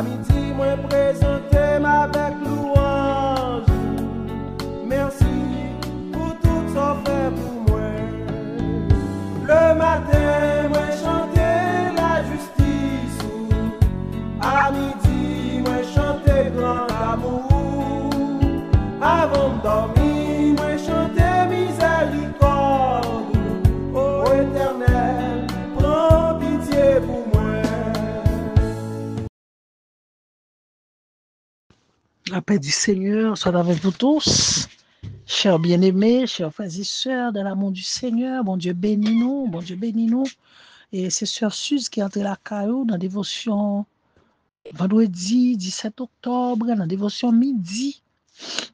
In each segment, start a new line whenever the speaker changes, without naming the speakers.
À midi, moi présenter avec louange. Merci pour tout ça fait pour moi. Le matin, moi chanter la justice. À midi, moi chanter grand amour. Avant de dormir, moi chanter miséricorde. Ô Éternel, prends pitié pour moi.
La paix du Seigneur soit avec vous tous, chers bien-aimés, chers frères et sœurs, de l'amour du Seigneur. Bon Dieu bénis nous, bon Dieu bénis nous. Et c'est Sœur Suze qui est entrée la caillou dans la dévotion vendredi 17 octobre, dans la dévotion midi,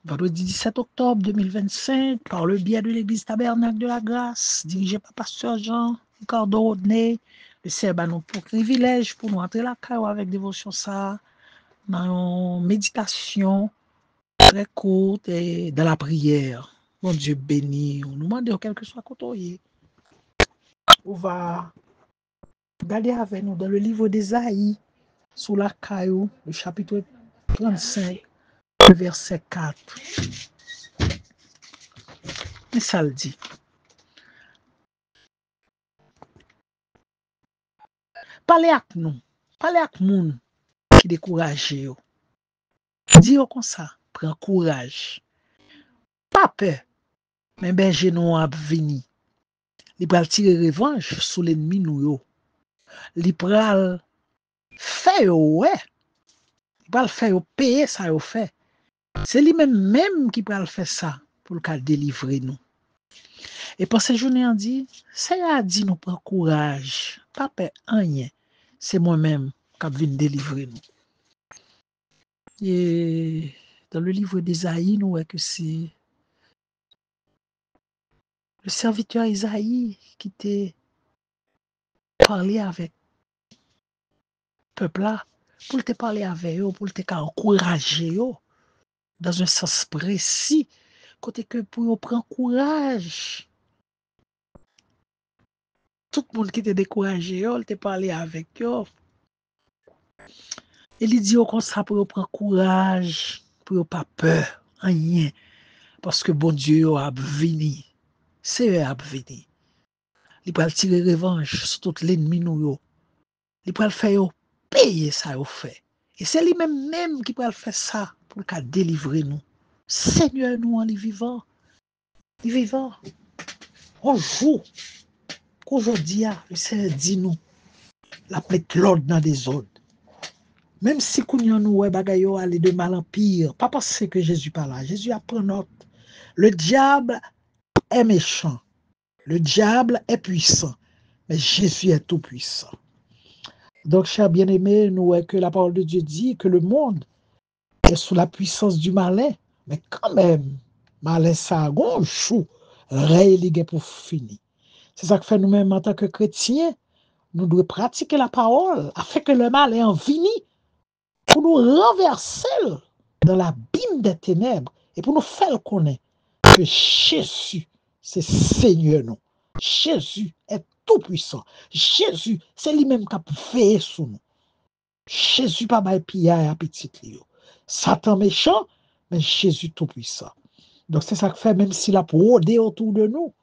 vendredi 17 octobre 2025, par le biais de l'Église Tabernacle de la Grâce, dirigée par Pasteur Jean Ricardo Rodney. Le Seigneur a nous pour privilège pour nous entrer la caillou avec dévotion ça, dans une méditation très courte et dans la prière. Mon Dieu béni, on nous demande quel que soit côté. On va regarder avec nous dans le livre d'Ésaïe, sous la caillou, le chapitre 35, le verset 4. Et ça le dit. Parlez avec nous, parlez avec moun qui découragé. Dis comme ça, prends courage. Pas peur, mais berger nous a venu. Il va tirer revanche sur l'ennemi nous. Il va faire ouais. Il va faire payer ça au fait. C'est lui-même qui va faire ça pour le délivrer nous. Et pour ces journées, on dit, c'est à dire nous prend courage. Pas peur rien. C'est moi-même qui viens délivrer nous. Et dans le livre d'Ésaïe, nous voyons que c'est le serviteur Isaïe qui t'a parlé avec le peuple là, pour te parler avec eux, pour te encourager eux, dans un sens précis, côté que pour prendre courage. Tout le monde qui t'a découragé, il t'a parlé avec eux. Et il dit comme ça pour prendre courage, pour pas peur, rien. Parce que bon Dieu a venu. C'est eux a venu. Il va tirer revanche sur tout l'ennemi nous. Il va le faire payer ça au fait. Et c'est lui-même qui va faire ça pour délivrer nous. Seigneur, nous, on est vivants. Il est vivant. On joue. Qu'aujourd'hui, le Seigneur dit nous, la mettre l'ordre dans des ordres. Même si nous aller de mal en pire, pas parce que Jésus pas là. Jésus apprend notre. Le diable est méchant. Le diable est puissant. Mais Jésus est tout puissant. Donc, chers bien-aimés, nous voyons que la parole de Dieu dit que le monde est sous la puissance du malin. Mais quand même, malin ça a un chou, rééligé pour finir. C'est ça que fait nous-mêmes en tant que chrétiens. Nous devons pratiquer la parole afin que le mal ait en fini pour nous renverser dans l'abîme des ténèbres et pour nous faire connaître que Jésus, c'est Seigneur nous. Jésus est tout puissant. Jésus, c'est lui-même qui a fait sur nous. Jésus pas mal pillage à petit Léo. Satan méchant, mais Jésus tout puissant. Donc c'est ça que fait, même s'il a rôdé autour de nous,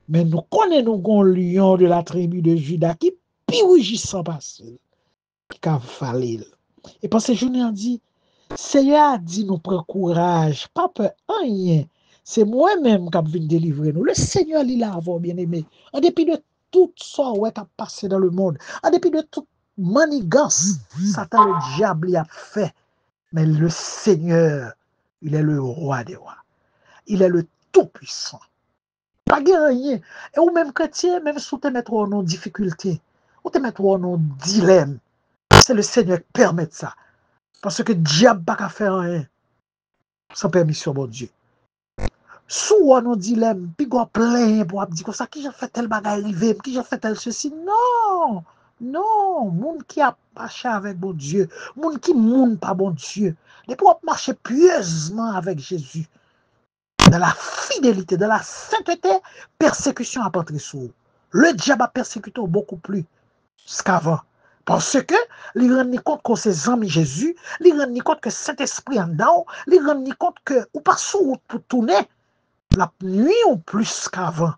mais nous connaissons un lion de la tribu de Judas qui purgissant passer, qui a fallu. Et pour ces journées, on dit, Seigneur a dit nous prend courage, pas peur, rien. C'est moi-même qui viens délivrer nous. Le Seigneur, il a avant, bien aimé. En dépit de tout ça qui a passé dans le monde, en dépit de toute manigance, Satan, le diable, il a fait. Mais le Seigneur, il est le roi des rois. Il est le tout-puissant. Pas rien. Et ou même chrétien, même si tu mettre en difficulté, ou te mettre en dilemme, c'est le Seigneur qui permet ça. Parce que le diable n'a pas faire rien sans permission de Dieu. Sous un dilemme, puis on plein pour dire comme ça, qui j'ai fait tel bagage arrivé, qui j'ai fait tel ceci. Non, non, monde qui a marché avec bon Dieu, monde qui monde pas bon Dieu. Depuis on marcher pieusement avec Jésus, dans la fidélité, dans la sainteté, persécution a pas entré sur. Le diable a persécuté beaucoup plus qu'avant. Parce que, il rend compte que ses amis Jésus, il rend compte que Saint-Esprit en dedans, il rend compte que, ou pas sous route pour tourner, la nuit ou plus qu'avant.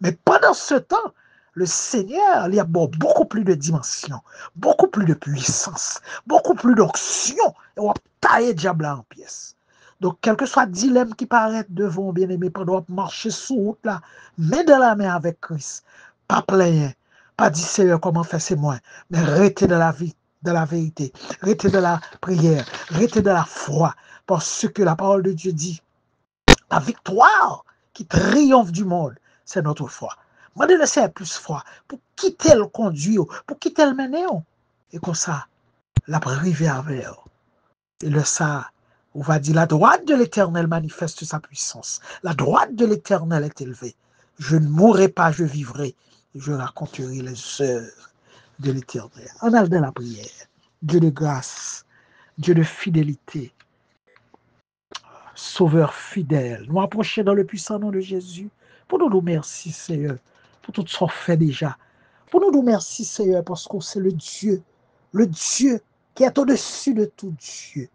Mais pendant ce temps, le Seigneur, il y a beaucoup plus de dimensions, beaucoup plus de puissance, beaucoup plus d'onction, et on va tailler le diable en pièces. Donc, quel que soit le dilemme qui paraît devant, bien aimé, pendant marcher sous route là, main dans la main avec Christ, pas plein, pas dire Seigneur comment faire c'est moi, mais rester dans la vie, de la vérité, rester dans la prière, rester dans la foi, parce que la parole de Dieu dit, la victoire qui triomphe du monde, c'est notre foi. Moi, de laisser plus foi pour quitter le conduit, pour quitter le mener. Et comme ça, la privé avec. Et le ça, on va dire, la droite de l'Éternel manifeste sa puissance. La droite de l'Éternel est élevée. Je ne mourrai pas, je vivrai. Et je raconterai les œuvres de l'Éternel. En allant dans la prière. Dieu de grâce, Dieu de fidélité, Sauveur fidèle, nous approcher dans le puissant nom de Jésus. Pour nous merci, Seigneur, pour tout ce qu'on fait déjà. Pour nous merci, Seigneur, parce que c'est le Dieu qui est au-dessus de tout Dieu.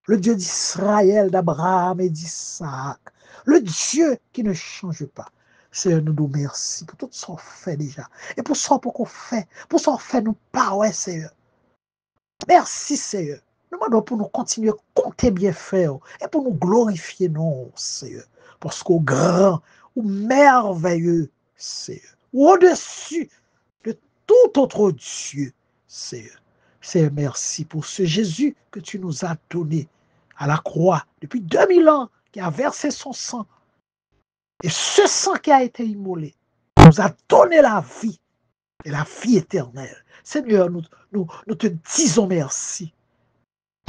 Le Dieu d'Israël, d'Abraham et d'Isaac. Le Dieu qui ne change pas. Seigneur, nous merci pour tout ce qu'on fait déjà. Et pour ce qu'on fait, pour ce qu'on fait, nous parlons, Seigneur. Merci, Seigneur. Nous demandons pour nous continuer à compter bien faire et pour nous glorifier, non, Seigneur. Parce qu'au grand, au merveilleux, Seigneur, au-dessus de tout autre Dieu, Seigneur. Seigneur, merci pour ce Jésus que tu nous as donné à la croix depuis 2000 ans, qui a versé son sang. Et ce sang qui a été immolé nous a donné la vie et la vie éternelle. Seigneur, nous te disons merci.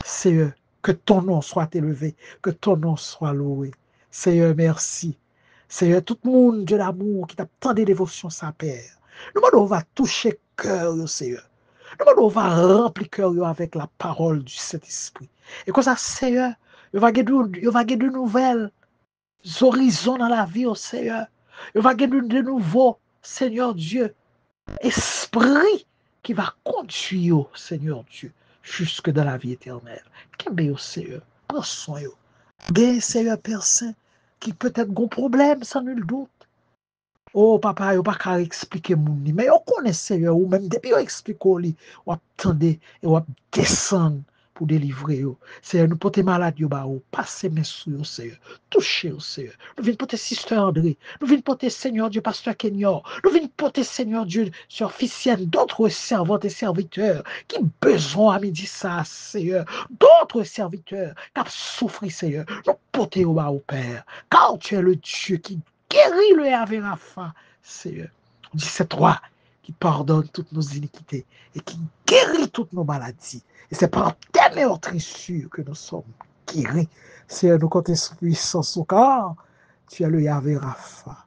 Seigneur, que ton nom soit élevé, que ton nom soit loué. Seigneur, merci. Seigneur, tout le monde de l'amour qui t'a tant de dévotion, sa Père. Nous on va toucher cœur, Seigneur. Nous on va remplir cœur avec la parole du Saint-Esprit. Et comme ça, Seigneur, il va gagner de nouvelles horizons dans la vie, oh Seigneur. Il va gagner de nouveaux, Seigneur Dieu, esprit qui va conduire, Seigneur Dieu, jusque dans la vie éternelle. Qu'est-ce que Seigneur? Prends soin. Bien, Seigneur Père Saint, qui peut-être a un problème, sans nul doute. Oh, papa, il n'y a pas qu'à expliquer mon lit. Mais on connaît, Seigneur, ou même depuis on explique au lit, on attendait et on descendre pour délivrer. Seigneur, nous portons malade, passez mes sous, Seigneur. Touchez, Seigneur. Nous venons porter Sister André. Nous venons porter, Seigneur Dieu, Pasteur Kenyor. Nous venons porter, Seigneur Dieu, Sœur Ficienne, d'autres servantes et serviteurs qui ont besoin à midi ça, Seigneur. D'autres serviteurs qui ont souffert, Seigneur. Nous portons au Père. Car tu es le Dieu qui guérit le Yahvé Rapha, Seigneur. On dit c'est toi qui pardonne toutes nos iniquités et qui guérit toutes nos maladies. Et c'est par tes meurtrissures que nous sommes guéris. Seigneur, nous comptons sur puissance au corps. Tu es le Yahvé Rapha.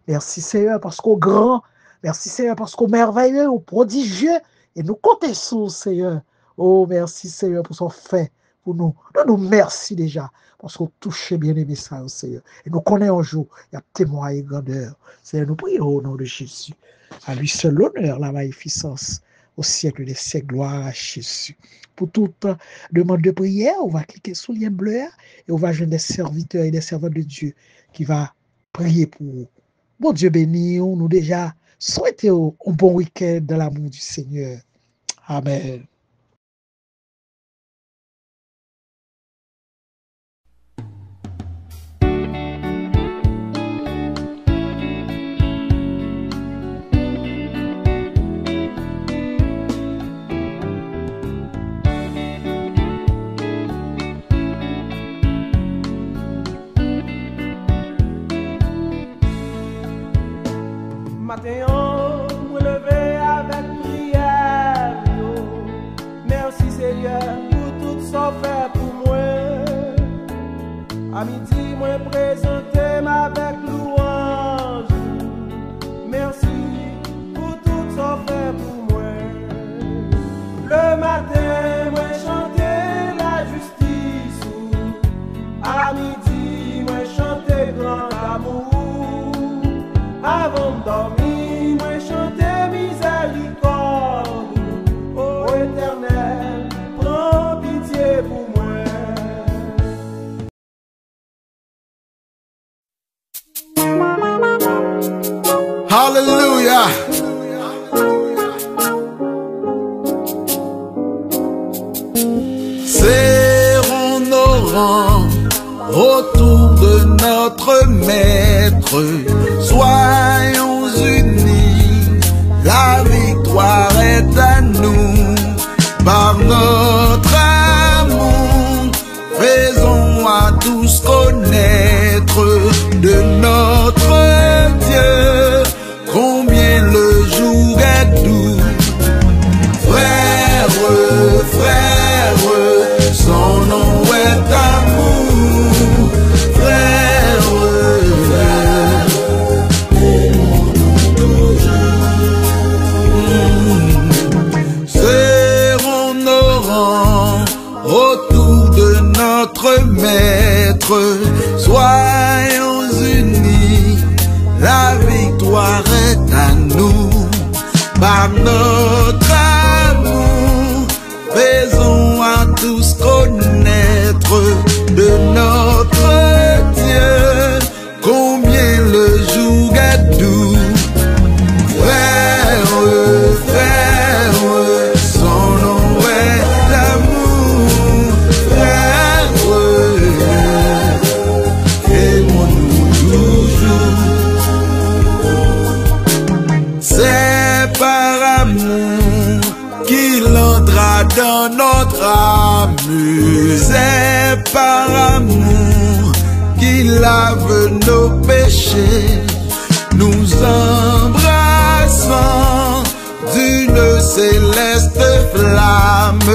Merci Seigneur parce qu'au grand, merci Seigneur parce qu'au merveilleux, au prodigieux, et nous comptons sur Seigneur. Oh, merci Seigneur pour son fait pour nous. Nous merci déjà parce qu'on touche bien aimé ça au Seigneur. Et nous connaissons un jour, il y a témoin et grandeur. Seigneur, nous prions au nom de Jésus. À lui seul l'honneur, la magnificence, au siècle des siècles, gloire à Jésus. Pour toute demande de prière, on va cliquer sur le lien bleu et on va joindre des serviteurs et des servantes de Dieu qui va prier pour vous. Bon Dieu béni, on nous déjà souhaité un bon week-end dans l'amour du Seigneur. Amen.
Matin, me lever avec prière. Merci Seigneur pour tout ça fait pour moi. À midi, moi présenter avec louange. Merci pour tout ça fait pour moi. Le matin, moi chanter la justice. À midi, moi chanter grand amour. Avant de dormir, moi chanter miséricorde.
Hallelujah. Serrons nos rangs autour de notre Maître. Soyons unis, la victoire est à nous. Par notre amour, faisons à tous connaître de notre Dieu combien le jour est doux. Frère, frère, son nom est amour. Frère, serrons nos rangs autour de notre Maître. Soyons unis, la victoire est à nous. Par notre amour, faisons à tous connaître de notre Dieu combien le jour est doux. Frère, frère, son nom est l'amour. Frère, aimons-nous toujours. C'est par amour qu'il entra dans notre âme. C'est par amour qu'il lave nos péchés. Nous embrassons d'une céleste flamme.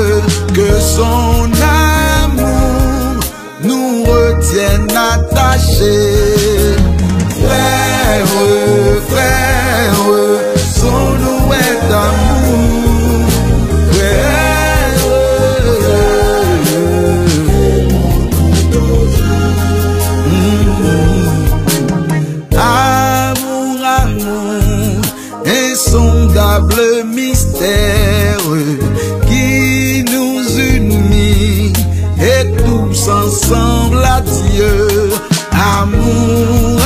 Que son amour nous retienne attachés. Frère, frère, son nom est amour. Frère, amour, amour, insondable mystère qui nous unit et tous ensemble à Dieu. Amour,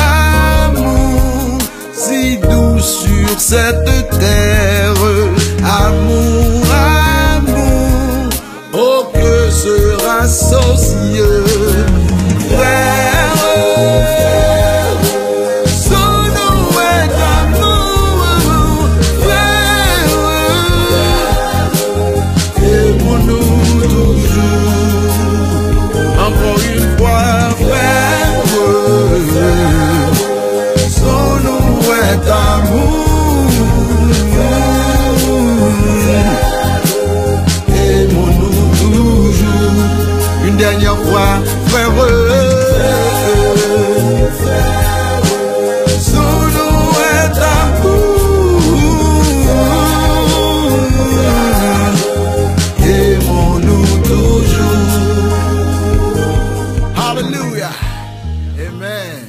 amour, si doux sur cette terre. Amour, amour, oh que sera socieux. Frère, son nom est amour. Frère, aimons-nous toujours. Encore une fois, frère, son nom est amour. Aimons-nous toujours. Une dernière fois, frère, son nom est amour. Aimons-nous toujours. Hallelujah. Amen.